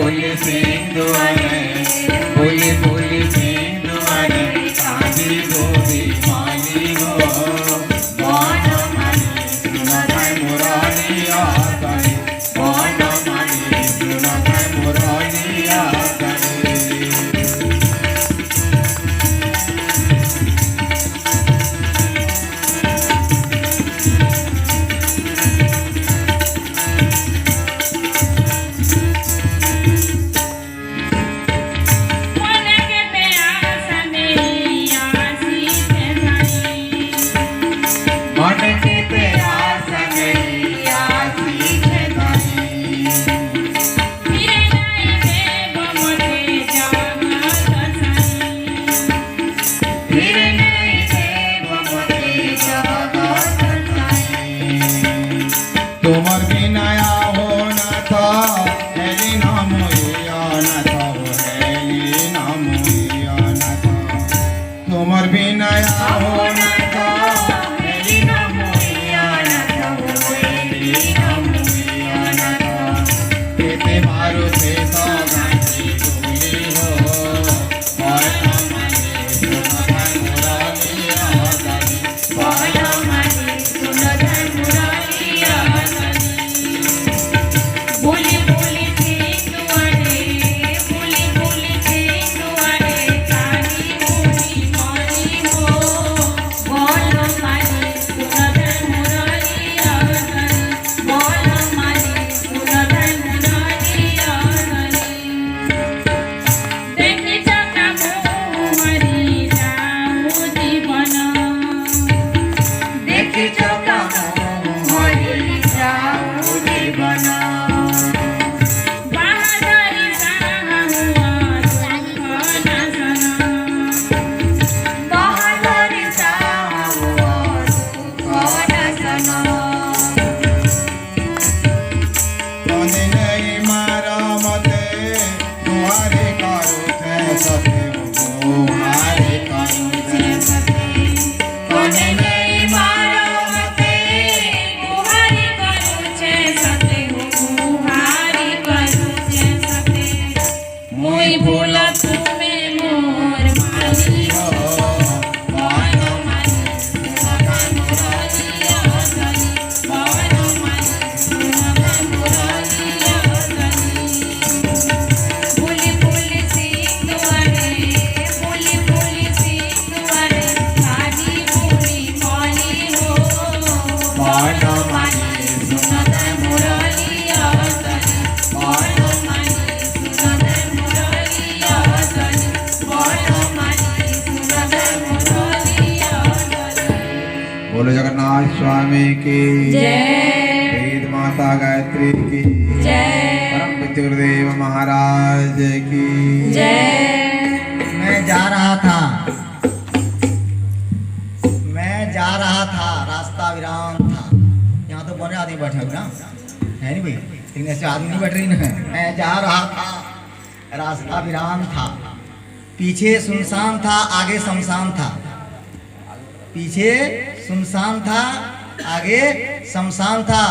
फूल सिंधुवने फूली फूली सिंधुवने काजी गोरी माली हो वन माली सुनत मुरलिया करे वन माली सुनत मुरलिया करे। তোমার বিনায়া হো না তো হেলি নাম ইয়া না তো হেলি নাম ইয়া না তো তোমার বিনায়া হো না তো হেলি নাম ইয়া না তো হেলি নাম ইয়া না তো তেতে মারো সে তো গাছি তুলি হো হয় আমারে সুনতাই মুরালিয়া গানি হয় আমারে সুনতাই মুরালিয়া। बोलो जगन्नाथ स्वामी की जय, वेद माता गायत्री की जय, परम पूज्य गुरुदेव महाराज की जय। मैं जा रहा था रास्ता विराम था। यहाँ तो बड़े आदमी बैठे हुए ना है नहीं भाई, लेकिन ऐसे आदमी नहीं बैठ रही ना। मैं जा रहा था रास्ता विराम था, पीछे सुनसान था आगे शमशान था, पीछे सुनसान था आगे शमशान था।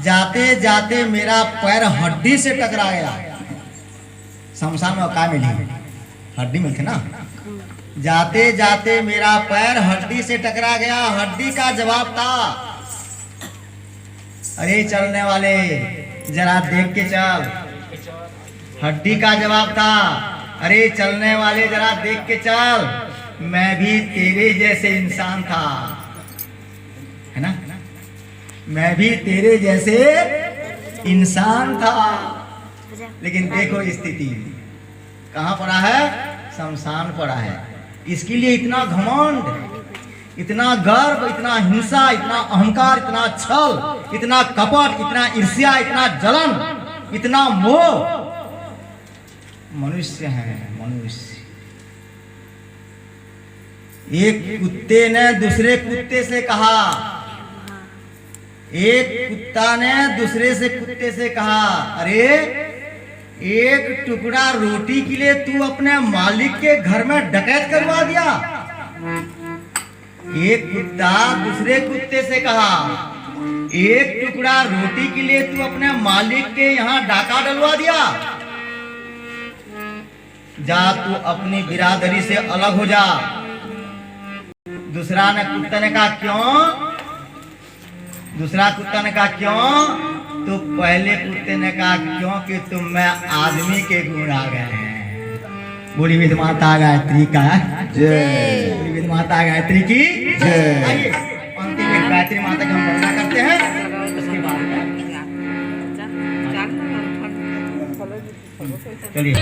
जाते जाते मेरा पैर हड्डी से टकरा गया। शमशान में क्या मिली? हड्डी मिलती ना। जाते जाते मेरा पैर हड्डी से टकरा गया। हड्डी का जवाब था, अरे चलने वाले जरा देख के चल। हड्डी का जवाब था, अरे चलने वाले जरा देख के चल, मैं भी तेरे जैसे इंसान था, है ना, मैं भी तेरे जैसे इंसान था। लेकिन देखो स्थिति कहाँ पड़ा है? शमशान पड़ा है। इसके लिए इतना घमंड, इतना गर्व, इतना हिंसा, इतना अहंकार, इतना छल, इतना कपट, इतना ईर्ष्या, इतना जलन, इतना मोह। मनुष्य है मनुष्य। एक कुत्ते ने दूसरे कुत्ते से कहा, एक कुत्ता ने दूसरे से कुत्ते से कहा, अरे एक टुकड़ा रोटी के लिए तू अपने मालिक के घर में डकैत करवा दिया। एक कुत्ता दूसरे कुत्ते से कहा, एक टुकड़ा रोटी के लिए तू अपने मालिक के यहाँ डाका डलवा दिया। जा तू अपनी बिरादरी से अलग हो जा। दूसरा ने कुत्ते ने कहा क्यों? दूसरा कुत्ता ने कहा क्यों? तो पहले कुत्ते ने कहा क्योंकि तुम में आदमी के गुण आ गए हैं। बोली विध माता गायत्री का जय। बोली विध माता गायत्री की जय। आइए अंतिम एक गायत्री माता की हम वंदना करते हैं, उसके बाद चलिए।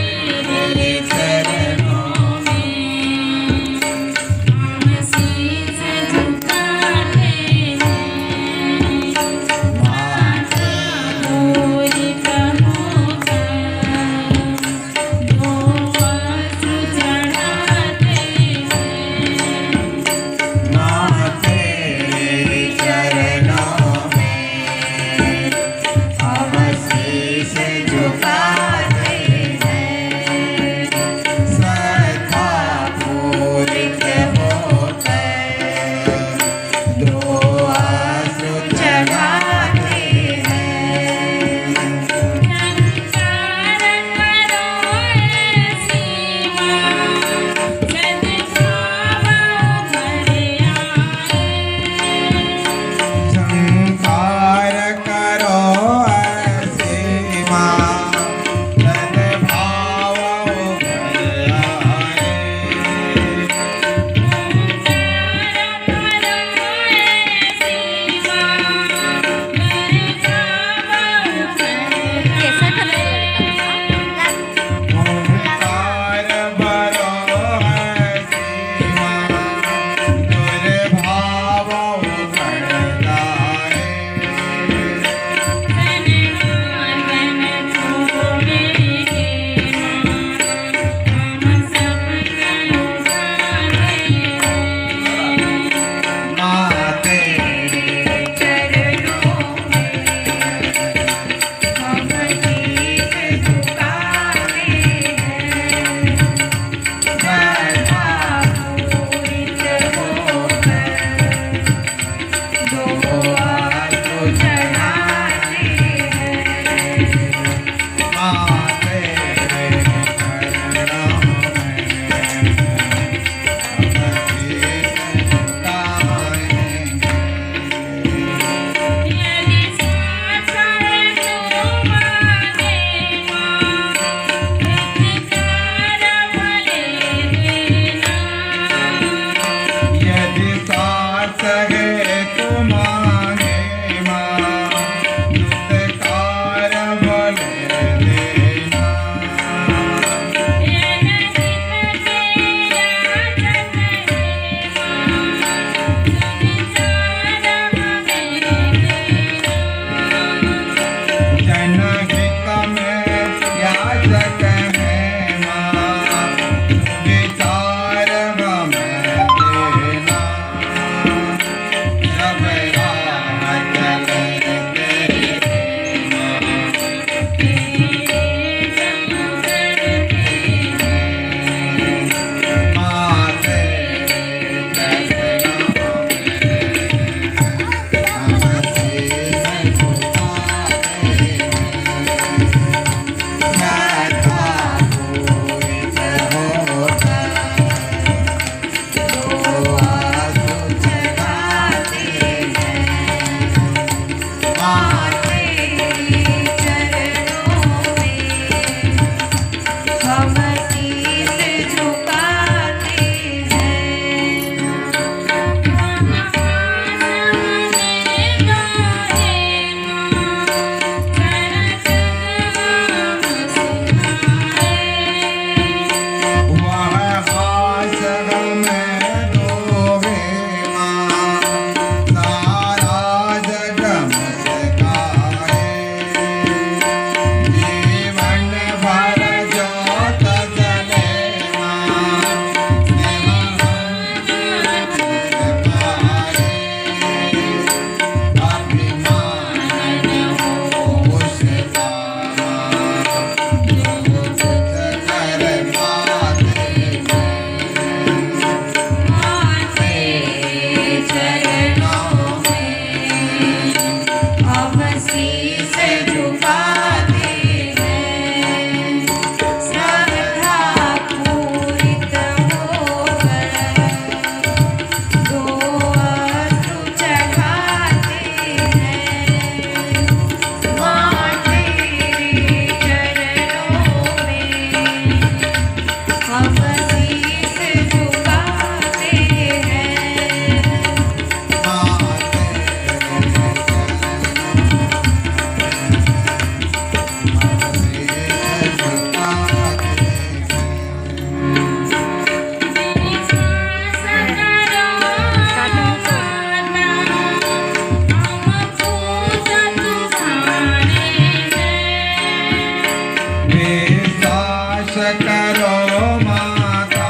करो माता,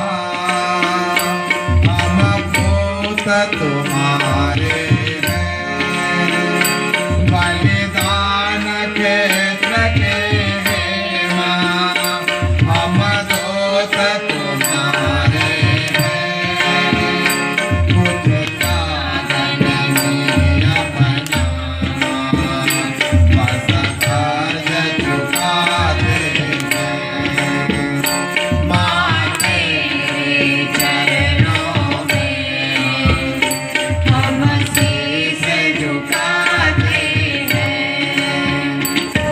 हम पूत तुम्हारे हैं, बलिदान क्षेत्र के हैं माँ, हम दूत तुम्हारे हैं, कुछ कारण नहीं अपना, बस कर्ज चुकाते हैं। माँ तेरे चरणों में हम शीश झुकाते हैं,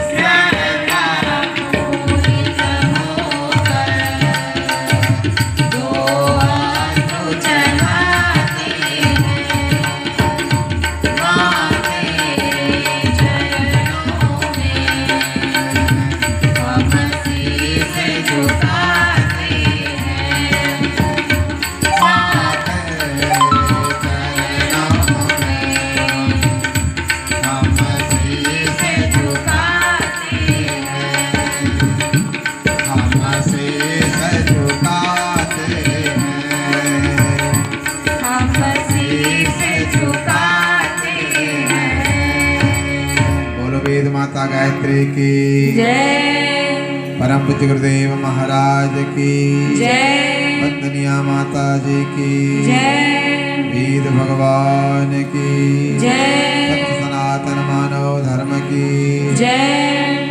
श्रद्धा पूरित होकर दो हाथ चढ़ाते हैं। माँ तेरे चरणों में हम शीश झुकाते हैं, माँ तेरे चरणों में हम शीश झुकाते हैं। हम शीश झुकाते हैं। हम शीश झुकाते हैं। बोलो वेद माता गायत्री की जय परम पूज्य गुरुदेव महाराज की जय वंदनीय माता जी की जय वेद भगवान की जय सत्य सनातन मानव धर्म की जय